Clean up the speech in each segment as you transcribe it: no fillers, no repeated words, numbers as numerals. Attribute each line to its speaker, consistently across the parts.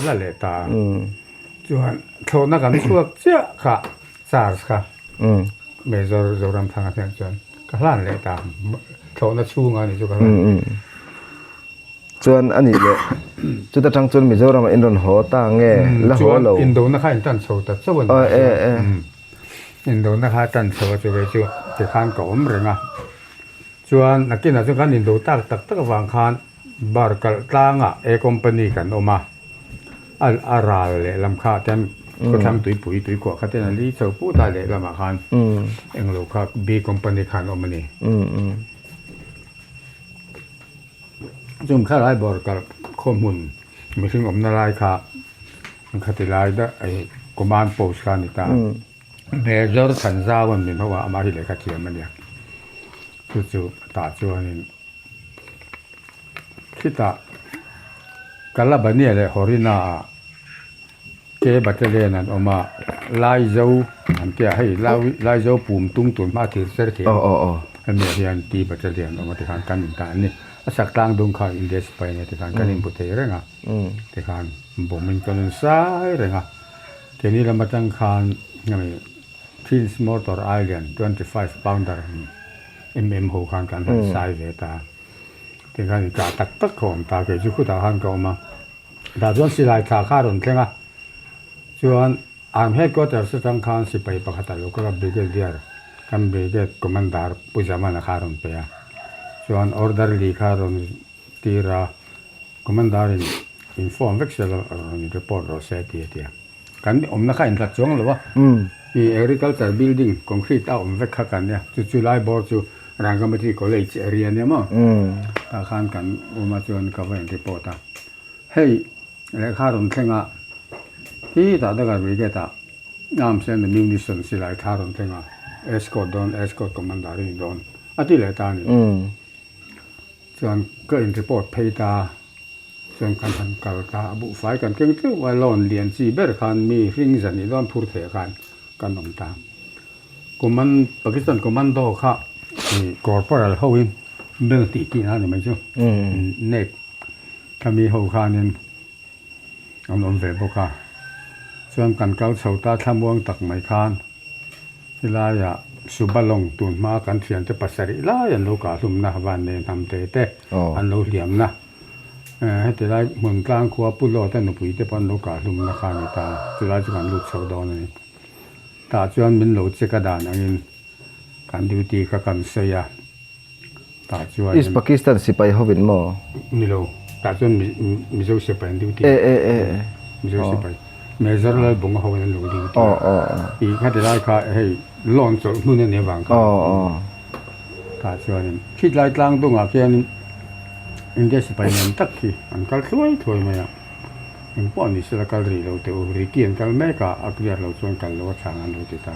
Speaker 1: ละเลตาจวนโทนักันพวกเจ้าค่ะซาร์สค่ะเมซอร์โซรัมทางกันจวนก็ลั่นเลตาโทนัชูงานนี่จุกัน
Speaker 2: จวนอันนี้เลยจุดทั้งจวนมิโซรัมอินโดนโหตาแง่แล้วโหโล
Speaker 1: อินโดนนะคะอินตันโซตัดจวนอินโดนนะคะตันโซจุไปจุที่ข้างก่อมเรื่องจวนนักกินจุกันอินโดตักวางคานบาร์กัลตางอ่ะเอคอมพานีกันออกมาอาราเลยลำคาเต็มก็ทำตุยปุ๋ยตุยกว่าเขาเต็มลีเจ้าผู้ตายเลยลำคานเองลูกครับบีคอมพานีคานออกมานี่จุ่มข้าไรบอกกับข้อมูลไม่ถึงอมนาลายค่ะมันขัดลายได้ไอ้กบานโพสกันนี่ตาเดี๋ยวจะสัญญาวันนี้เพราะว่าอามาที่เลยขัดเขียนมันเนี่ยจู่ๆตาจวนนี่คิดตากันละบันนี้เลยฮอรินาเก็บบัตรเรียนนั้นออกมาไล่เจ้าอันเกี่ยให้ไล่เจ้าปุ่มตุ้งตุนมาถือเสถียรอันนี้เรียนตีบัตรเรียนออกมาที่ทางการต่างๆนี่สักกลางดงข่าวอินเดียสไปในที่ทางการอินพุตเตอร์เรื่องที่ทางบ่มันก็นั่นสายเรื่องทีนี้เรามาตั้งคานยังไงที่ Motor Island 25 pounderโหคานกันสายเลยตาที่การกาตักของตาเกิดจุดตาหันก็มาแต่ส่วนสิไลทาคารุนเท่งส่วนอาร์มเฮดก็จะสตั้งคานสิไปประคัตลูกกับเบรกเดียร์กันเบรกคอมมานดาร์ปุจามันคารุนเปียส่วนออร์เดอร์ลีคารุนตีราคอมมานดาร์อินฟอร์มเวกเซลรีพอร์ตโรเซตีเตียกันอมนักอินทัดจงหรือวะมี agriculture building concrete เอาเวกขากันเนี่ยจุดไลบอร์จูรางกรรมที่คอลเลจเรียนเนี่ยมั้งตาขานกันอุมาจวนกับวันที่ปอตาเฮ้ยเลขารุนเท่งที่ตาได้กับวิกตานามเส้นมิวนิสันสิไลขารุนเท่งเอสโคดอนเอสโคดคอมมานดารีดอนอาทิเลตานี่จวนก็อินที่ปอตเพย์ตาจวนกันทันกัลตาบุไฟกันเก่งที่ว่าลอนเลียนจีเบอร์คันมีริงสันนี่ลอนพูดเถกันกันนมตากุมันปากีสถานกุมันโดค่ะกอร์ปอรัลเฮาวินเมืองตีกี่นะนี่ไม่ใช่เน็กถ้ามีเฮาคานินเอานนเวบค่ะส่วนกันเก่าเสาตาทำวงตักไม้คานที่ลายะสุบลงตุนมากันเสียนจะปัสสริลายันโลกาลุมนะวันเนทำเตะอันโลเหลี่ยมนะให้แต่ลายเมืองกลางขัวปุโรแต่หนุ่มปุ๋ยแต่ปนโลกาลุมนะคานิตาที่ลายจะกันลุดเสาดอนนี่ตาจวนเป็นโหลดเจกดานอันนี้การดิวตีกับการเสียตาจวน
Speaker 2: อิสปากีสถานสิไปเฮาวินมอ
Speaker 1: มิโลตาจวนมิโซสิไปดิวตีมิโซสิไปเมเจอร์เลยบ่งเฮาวินโลดิวตีอีกแค่ได้ค่ะให้ลอนจนู่นเนี่ยวังค่ะตาจวนคิดหลายครั้งตรงอ่ะแค่นี้อินเดียสิไปนั่นตักที่อันกัลสวยมั้ยอ่ะอินปอนิสละกัลรีเราเตอริกินกัลเมกาอักเรียเราชวนกันโลช่างอันโลติตา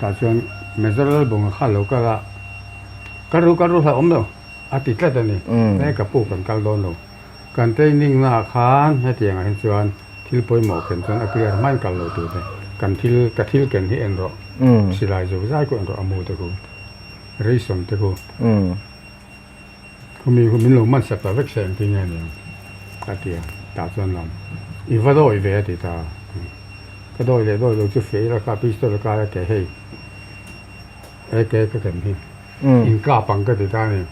Speaker 1: ตาชวนเมเจอร์บ่งข้าโลกะละการรู้ละอมโลอาทิตย์ละนี่แม่กับปู่กันกัลโดนโลกันเตนิ่งหน้าคานให้เตียงให้ชวนทิลปอยหมอกเห็นชวนอักเรียมันกัลโลตัวเตกันทิลกันที่เอ็นโรสิไลจูใจก็เอ็นโรอมูตะกูรีสอนตะกูคุณมีโลมันสับเวกเซนที่เนี่ยนี่ตาเตียตาชวนลำอีวาโดอีเวติตาก็โดยเราจะเฟยแล้วก็พิสโตลก็แกให้แกก็เต็มที่อินกาปังก็ติดตานี่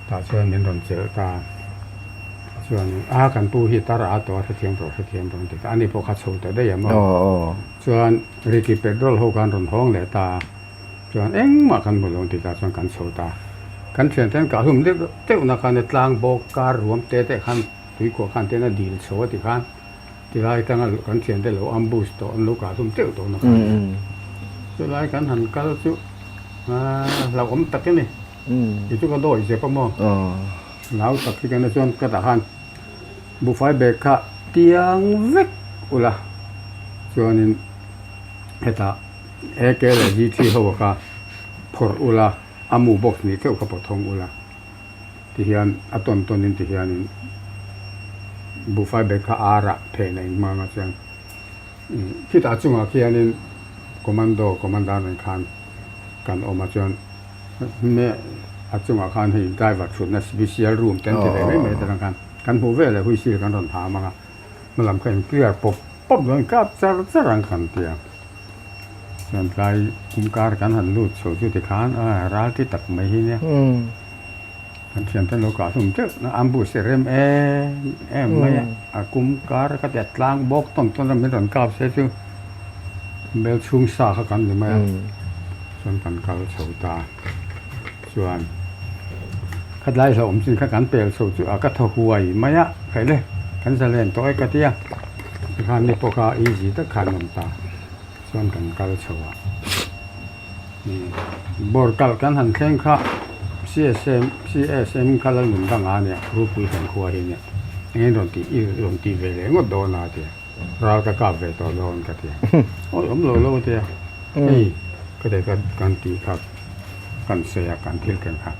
Speaker 1: ตาชวนเป็นตอนเจอตาชวนกันปูฮิตาราตัวเทียมตรงติดอันนี้พวกเขาโชว์แต่ได้ยังมั้งชวนริกิเปโดรเขาการรนท้องเลยตาชวนมากันหมดลงติดตาชวนกันโชว์ตากันเสียนแต่ก็หุ่มเต้านักการตลางโบการรวมเตะขันตุยกว่าขันเตน่ะดีลโชว์ติขันที่ไรตั้งกันเสียนแต่เราอัมบูสต์อันลูกอาทุ่มเต้าตัวนะครับที่ไรกันหันกันสุเราอมตักกันนี่อยู่ทุกคนโดยเสียประมงเราตักที่กันในส่วนกระต่ายบุฟเฟ่เบคเตียงเวกอุละส่วนนี้เหตุเอกเลยจีที่เขาบอกว่าพออุละอามูบ็อกซ์นี่เท่ากับปฐมอุละที่เฮียนอัตตนนี้ที่เฮียน บุฟเบคอาระเทในมามาจังคิดอาจุงอาเคียนินคอมมานดาร์คันกันออกมาจังเมื่ออาจุงอาคันให้ได้วัดชุดนะสเปเชียลรูมเต็นที่ได้ไม่ตรงกันผู้เวลาคุยสิกันตอนถามมามันลำกันเกลือป๊บมันก็จะรังคันเตียส่วนใครคุมการกันหันลูดโซจุติคานร้านที่ตัดไม่หิเนี่ยkan sienten lo ka sum te na ambu serem mai akum kar ka te tlang bok ton ton me don kap se chu bel chung sa ka kan ni mai son kan kal chou ta chuan khat lai so om sin kha kan pel so chu ka tho huai mai a khai le kan sa len to ai ka tia khan ni po ka easy ta khan nom ta son kan kal chou a ni bor kal kan han thleng kha CSM คาลลุนดังอันเนี่ยรูปคุยกันคัวเฮียงี้ดนตรีเวเลยงดโดนอาเตียเราก็กลับไปต่อโดนกันเตียโอ้ยผมโลเตียนี่ก็ได้กันตีครับกันเสียกันทิลกันครับ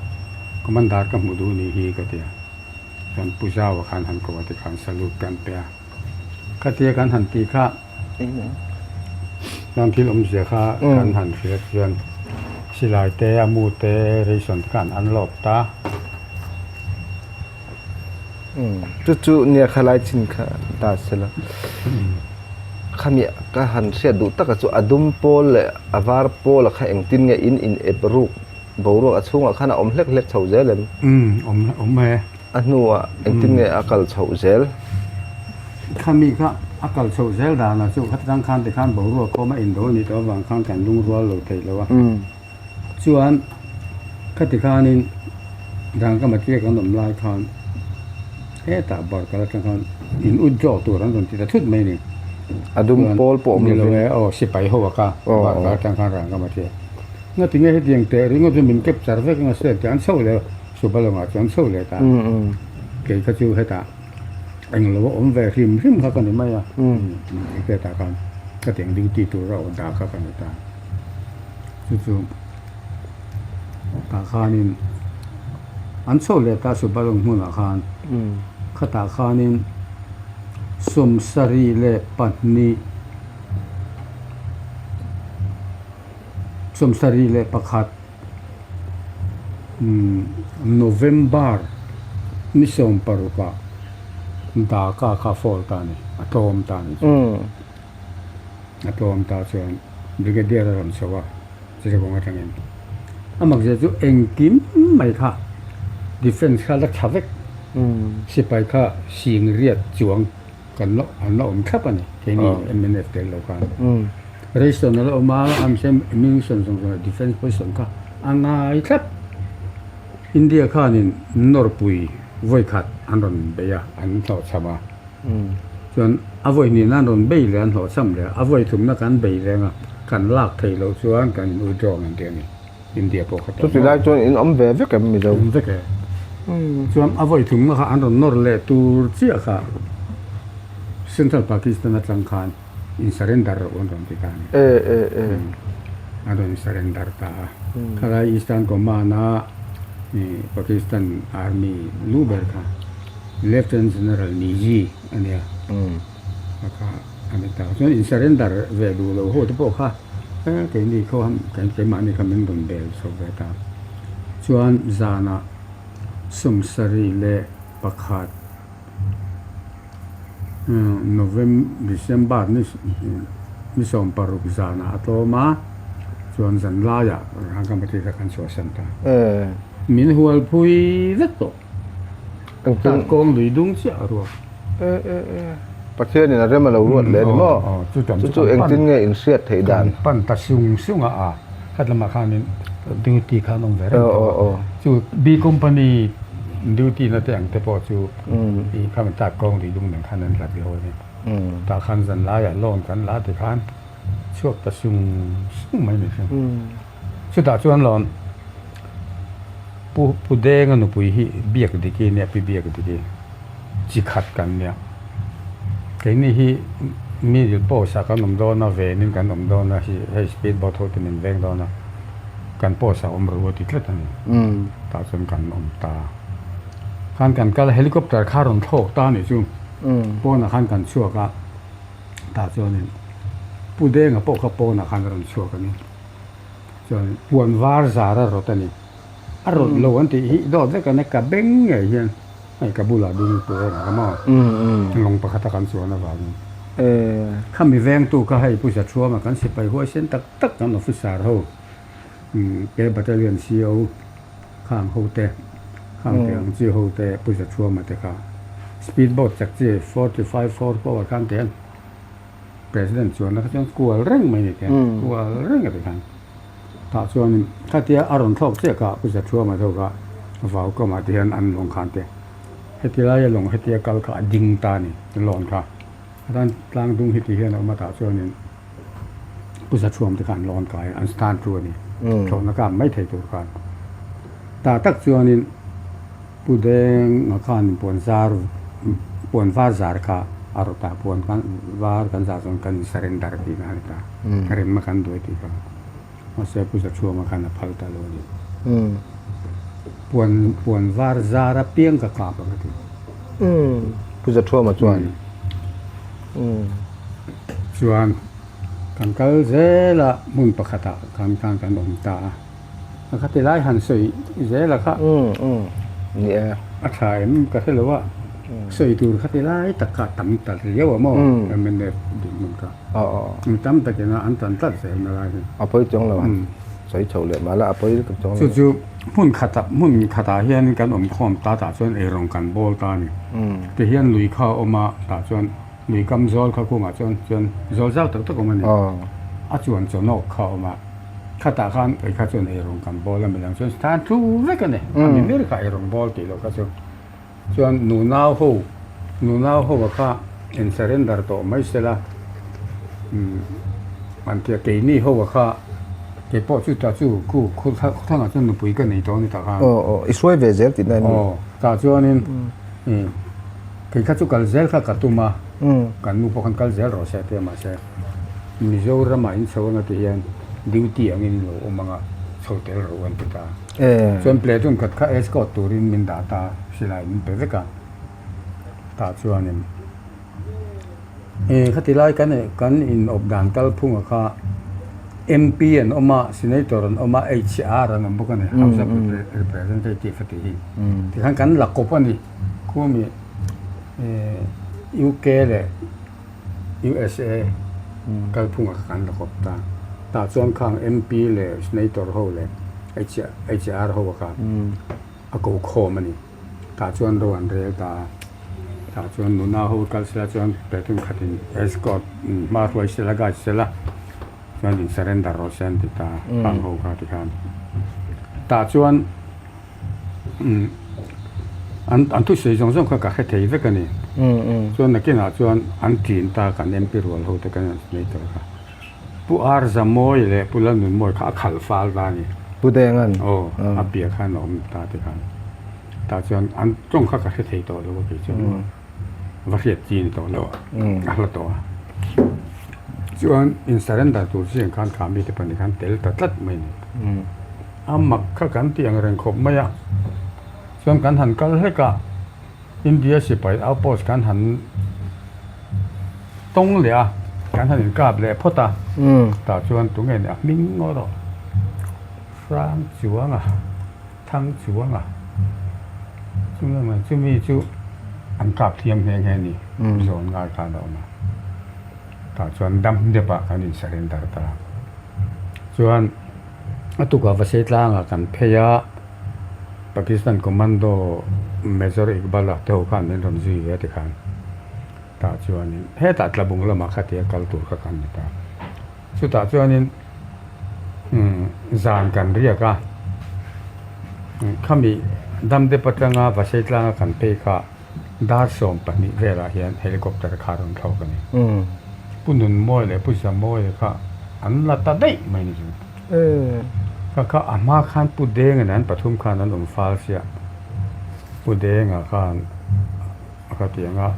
Speaker 1: ก็มันดาร์กับมุดูนี่ฮีกันเตียกันปูเจ้าขันหันกว่าที่ขันสรุปกันเปียกันเตียกันหันตีค่ะนั่นที่ลมเสียค่ะกันหันเสียเพื่อนสิลายเตะมูเตะเรสอนกันอันหลบตา
Speaker 2: จู่ๆเนี่ยคลายชินค่ะตาเสละขมีก็หันเสียดูตะกะจุอดุมโปลอาวาร์โปลค่ะเองตินไงอินเอปรูกบ่รู้อะช่วงขณะอมเล็กๆเฉาเจล
Speaker 1: อมแม่
Speaker 2: อันนัวเองตินไงอากาลเฉาเจล
Speaker 1: ขมีค่ะอากาลเฉาเจลดานะจุคัดทางคันที่คันบ่รู้ก็มาอินโดนี่ตัวบางครั้งกันลุงรัวโลเทแล้วว่าส่วนคติคานินดังก็มาเกี่ยวกับนมลายคานตาบอดกันแล้วกันอินอุดจ่อตัวนั้นตรงที่จะทุดไม่นี่
Speaker 2: อดุมโปลปอม
Speaker 1: เลยสิไปหัวกะบอดกันทางข้างรังก็มาเที่ยงั้นถึงให้เตียงเตะหรืองั้นจะมินเก็บสารพัดงั้นเสียจันเศร้าเลยสุบลงอ่ะจันเศร้าเลยตาเกี่ยก็จูให้ตาเองเราว่าอมแวริมเขากันไหมอ่ะเกี่ยตากันก็เตียงดิวตีตัวเราด่าเขากันตาจู่ตาคานินอันโซเลตาสุบลงหุ่นอาคารขตาคานินสมสรีเลปันนีสมสรีเลปะขัดโนเวมเบอร์นิสมปรุกะดากาคาฟอลตานีอะโตมตานีอะโตมตาเชนบริเกเดียร์รันสวะจะกงกันเองอามักจะจุเองกิมไม่ค่ะดิเฟนส์ค่ะลักชาเวกสิไปค่ะสิงเรียดจวงกันเนาะอันเนาะมันครับอันนี้แค่นี้ MNF เต็มแล้วกันเรสต์นั่นเรามาอันเซมมิงสันส่งดิเฟนส์โพสิชันค่ะอันน่ะอีกครับอินเดียค่ะนี่นอร์ปุยไว้ขัดอันนั้นเบียอันต่อชมาส่วนอวัยนี่นั่นโดนเบียเลยอันต่อซ้ำเลยอวัยถึงนักการเบียเลยอ่ะกันลากไทยเราส่วนกันอุดรนั่นเดียวนี่อินเดียพวกเขา
Speaker 2: สุดท้ายจนอินอมเวฟกันไม่รู้
Speaker 1: เวกส่วนอวัยถึงมาค่ะอันนั้นนอร์เลตูเซียค่ะเซ็นทรัลปากีสถานจังคานอินเซเรนดาร์วันนั้นที่กันอันนั้นอินเซเรนดาร์ตาขณะอีสานก็มานะปากีสถานอาร์มีลูเบอร์ค่ะเลฟเทนเจเนอรัลนีจีอันเนี้ยค่ะอันนี้ต่างส่วนอินเซเรนดาร์เวดูเราโหดพวกค่ะแค่นี้เขาทำแค่มานี่เขาไม่โดนเบลส่งไปตามส่วนจานะสมสรีเลปักขัดโนเวมเดซเบอร์นี่ส่งปารุกจานะอัตโตมาส่วนจันลายะทางการปฏิบัติการส่วนสันตามินหัวพุยเล็กโตตั้งกองลุยดุงเสียรัว
Speaker 2: ประเทศนี่นะเริ่มมาเรารวดเลยนี่มั้งจู่ๆเองจึงไงอินเสียดไทยด่าน
Speaker 1: ปั้นตัดซุงอ่ะขัดละมาคานินดิวตี้ข้าน้องเวรจู่บีคอมพานีดิวตี้นั่นแต่งแต่พอจู่อีข้ามันตัดกองลุยดุงหนึ่งคันนั้นหลักเดียวนี่ตาคันจันลายะลงกันลาติคันช่วงตัดซุงไม่มีซึ่งสุดท้ายชวนหลอนผู้เด้งกันผู้ฮีเบียกดีกีเนี่ยปีเบียกดีกีจิขัดกันเนี่ยแค่นี้ฮีมีอยู่โป้สักกันนมโดนนะเวนินกันนมโดนนะฮีให้สปีดบอทโฮตินินเวงโดนนะกันโป้สักอมรัวติดเล็ดนี่ตาจนกันอมตาขันกันก็เฮลิคอปเตอร์ข้ารอนโถกตาเนี่ยจุ pon a khan kan chua ka ta chuanin pudeng a po kha pon a khan ran chua ka ni chuan puan var zara rotani a rot lo an ti hi do de ka ne ka beng nge hian ai ka bula ding pu na ka ma long pa khata kan chuan a wa ni khami veng tu ka hai pu sa chua ma kan si pai ho sen tak tak kan officer ho ke battalion CO khang ho te khang te ang chi ho te pu sa chua ma te ka speedboat chak chi 45 4 ko kan te president chuan na chuan kual reng mai ni ke kual reng a te kan ta chuan ka tia aron thok che ka pu sa chua ma tho ka vau ko ma te han an long khan te heti lai long heti kal ka ding ta ni lon ka dan tlang dung heti hian ma ta chuan ni pu sa chuam te kan lon kai an stan tu ni thlo na ka mai thei tu kan ta tak chuan ni pu deng ma khan pon zar pon va zar ka arota pon kan var kan za zon kan surrender ti na ta rem ma kan do ti ka ma se pu sa chuam ma kan a phal ta lo ni pon var zara piang ka ka pa ti
Speaker 2: pu sa chuam ma chuan
Speaker 1: chuan kan kal zela mun pakhata kan om ta khati lai han soi zela kha
Speaker 2: ni
Speaker 1: a thaim ka thelo wa soi tur khati lai takka tam ta lewa mo men ne din mun ka tam ta ke na an tan tat se na lai
Speaker 2: apoi chong la soi chou le ma la apoi ka chong
Speaker 1: chu mun khata hian kan om khom ta chuan e rong kan bol ta ni te hian lui kha oma ta chuan lui kam zol kha ko ma chuan zol zau tak tak oma ni a chuan chono kha oma khata khan e kha chuan e rong kan bol la melang chuan stan tu ve ka ne ami mer kha e rong bol ti lo ka chuan nu nau ho wa kha in surrender to mai sela man tia ke ni ho wa kha ke po chu ta chu ku thanga chuan nu pui ka nei to ni ta kha
Speaker 2: i suai ve zel ti na ni
Speaker 1: ta chuan in ke kha chu kal zel kha ka tu ma kan nu po kan kal zel ro se te ma se mi zo ra ma in so na te hian duty ang in lo o mga hotel ro an ta chuan platoon khat kha escort turin min da ta silai min pe veka ta chuan in khati lai kan in op dan kal phunga kha MP and oma senator and oma HR and bukane house of representative ti ti kan la kopani kumi UK le USA kal phunga kan la kopta ta chuan khang MP le senator ho le HR ho ka a ko kho mani ta chuan ro an re ta chuan nu na ho kal sela chuan petun khatin escort ma roi sela ga sela chuan in surrender ro sen ti ta pang ho ka ti khan ta chuan an tu sei jong kha ka thei ve ka ni chuan na kina chuan an tin ta kan MP rol ho te kan senator ka pu ar zamoi le pulan nun moi kha khal fal ba ni
Speaker 2: pu dengan
Speaker 1: a pia khan om ta te khan ta chuan an chong kha ka thei to lo ki chuan va hiat chin to lo a hla to chuan in surrender tur sian khan kha mi te pan khan tel ta tlat mai ni amak kha kan tiang reng khop maya chuan kan han kal he ka India sipai outpost kan han tong le a kan han in kap le phota ta chuan tu nge ne ming ngo ro Frank chuanga thang chuanga chunga ma chumi chu an kap thiam he nge ni zon ga ka do ma ta chuan dam de pa kan in surrender ta chuan atuka vase tlanga kan pheya Pakistan commando Major Iqbal te ho khan nen ram ji ve te khan ta chuan in he ta tlabung lama khatia kal tur kha kan ta chu ta chuan in zan kan ria ka khami dam de patanga vase tlanga kan pe kha dar som pani vela hian helicopter kharon thau kan ni punun moi le pusa moi kha an la ta dei mai ni ka ama khan pu deng an pathum khan an fal sia pu deng a khan ka tianga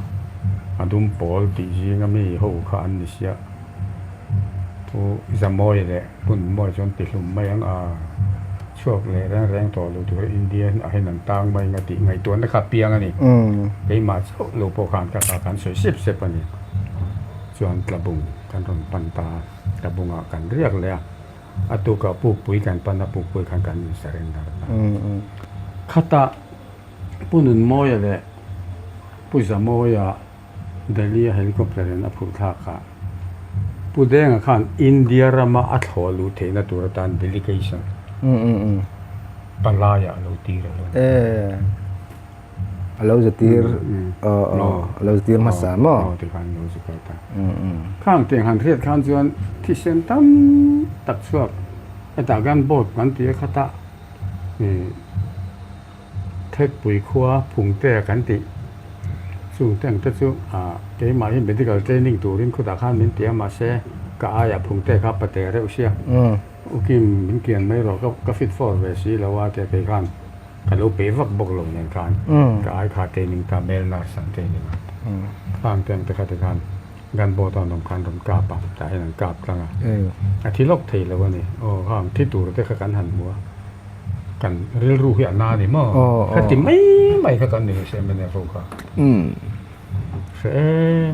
Speaker 1: adum pol ti jinga mi ho kha an ni sia pu zamoi le pun moi jon ti hlum mai ang a ช่วงแรงต่อลูตัวอินเดียให้นันตางไม่งติไงตัวนะครับเปียงอันนี้ไปมาโลโปคานกับการสวยเสียบอันนี้ส่วนกระบุงกันรนปันตากระบุงกันเรียกเลยอะตุกปลูกปุ๋ยกันปันปลูกปุ๋ยกันสเรนดาคาตาปุ่นมอยเลยปุยสมอยเดลีเฮลิคอปเตอร์นะพูดท่าค่ะผู้เด้งขันอินเดียรามาอัดหัวลูเทนตัวตันเดลิเกชันปลายาลูตีร์
Speaker 2: เราจะตีร์เราจะตีร์มาสาม
Speaker 1: ที่ขันโนสุกตาข้างเตียงหันเทียดขันจวนที่เส้นตั้มตัดสวบไอ้ตากันโบดกันตีขตะเทคปุ๋ยขัวผงเตะกันติสูงแต่งจะสู้เกมาเห็นเป็นที่เขาเทรนนิ่งตัวรินคุตาข้ามมินเตียมาเซ่ก็อายาผงเตะครับปะเตะเร็วเชียโอเคมินเกียนไม่หรอกก็ฟิตฟอร์เวสีแล้วว่าแต่ไปข้ามก็เราเปวักบกลงอย่างกันก็อายขาเทรนนิ่งตาเมลนาสันเทรนนิ่งข้ามเต็มแต่ขาดการกันโบตอนนมคันนมกาบแต่ให้หนังกาบกลางที่ลกเทแล้ววะนี่โอ้ข้ามที่ตัวแต่กันหันหัวกันเรียนรู้เหี่ยนานี่มั้งถ้าติไม่กันนี่ใช่ไหมเนี่ยพวกเขา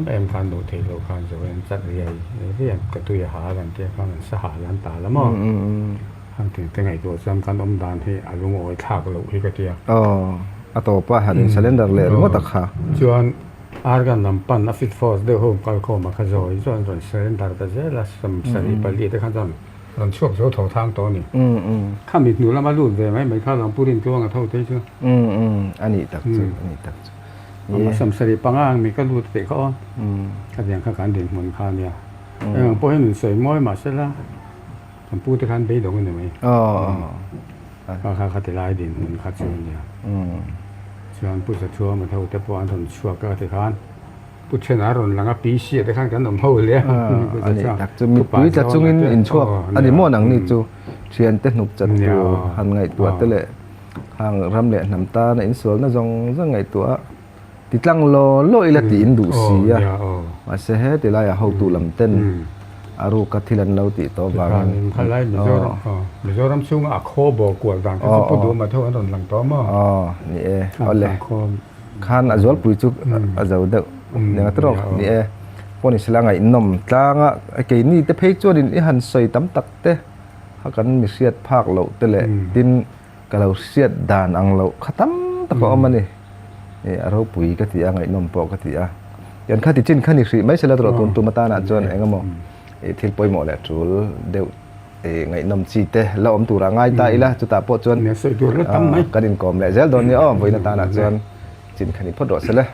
Speaker 1: เอ็มคันดูเทโลคันจะเป็นจัดเรียเรียนกระตุยหากันเที่ยข้างสหลันตาแล้วมั้งข้างถึงแต่ไงตัวสำคัญอมดานที่อารมณ์โอยทากเราที่กระเทีย
Speaker 2: อะต่อไปหาเรื่องเซเลนเดอร์เลยรู้ว่าตะขา
Speaker 1: จวนอาร์กันนำปั้นฟิตฟอร์สเดอร์โฮมกัลโคมาขจอยจวนเซเลนเดอร์แต่เจ้าละสมสริปลีแต่ขั้นตอนตอนช่วงโซ่ถอทางตัวนี่ข้ามีหนูแล้วมาลุ้นเลยไหมไม่ข้าลองพูดถึงตัวกันเท่าที่ชื่อ
Speaker 2: อันนี้ตักจุอันนี้ตักจุ
Speaker 1: มาสมสริปังอ่างมีก็รู้แต่เขาก็อย่างข้าการเด่นเหมือนข้าเนี่ยพอให้หนูสวยม้อยมาเสร็จแล้วทำพูดที่ขั้นไปดงกันไหมข้าติลายเด่นเหมือนข้าชวนเนี่ยชวนพูดจะชัวมาเท่าแต่พออันทนชัวก็ที่ขั้นพูดเช่นอะไรหลังปีเสียแต่ขั้นกันหนุ่มเท่าเลย
Speaker 2: อันนี้ตักจุมีปุ๋ยจะจุอินชัวอันนี้มั่วหนังนี่จูเชียนเต้นหนุบจัดตัวหันไงตัวเตะห่างรำเละน้ำตาในอินสวนน่ะจงไงตัวติดลังโลอิละติอินดูเสียมาเสียติลายเขาตูลำเต้นอารุกัทิลันเราติโตบารัน
Speaker 1: ข้าไล่มิโซรัมซุงอะโคบอกกวดดังที่พูดดูมาเท่าอันหลังตัวมั้ง
Speaker 2: นี่เอาเลยขันอาจจะปุ๋ยจุกอาจจะเด็กเนี่ยตรอกนี่พวกนี้สลางไงนมตางอ่ะไอ้เกนี่แต่เพจจวดินไอ้หันใส่ตั้มตักเต้เขากันมีเสียดภาคเราเตะดินกับเราเสียดด่านอังเราขัดตั้มตะกอมันนี่เราปุ๋ยกะทิอ่ะไงนมปอกกะทิอ่ะยันข้าติจินข้านิสิไม่ใช่แล้วตัวตุมาตาหน้าจวนเองก็มองที่ปอยหมอแหละจูเดี๋ยวไงนมซีเต้เราอมตัวง่ายตายละจุดตาปอจวน
Speaker 1: เนี่ยใส่ตัวแล้วตั้มไหม
Speaker 2: กระดินกอมแหละเจ้าโดนเนี่ยอ้อมไว้หน้าตาหน้าจวนจินข้านิพอดอดเสร็จแล้ว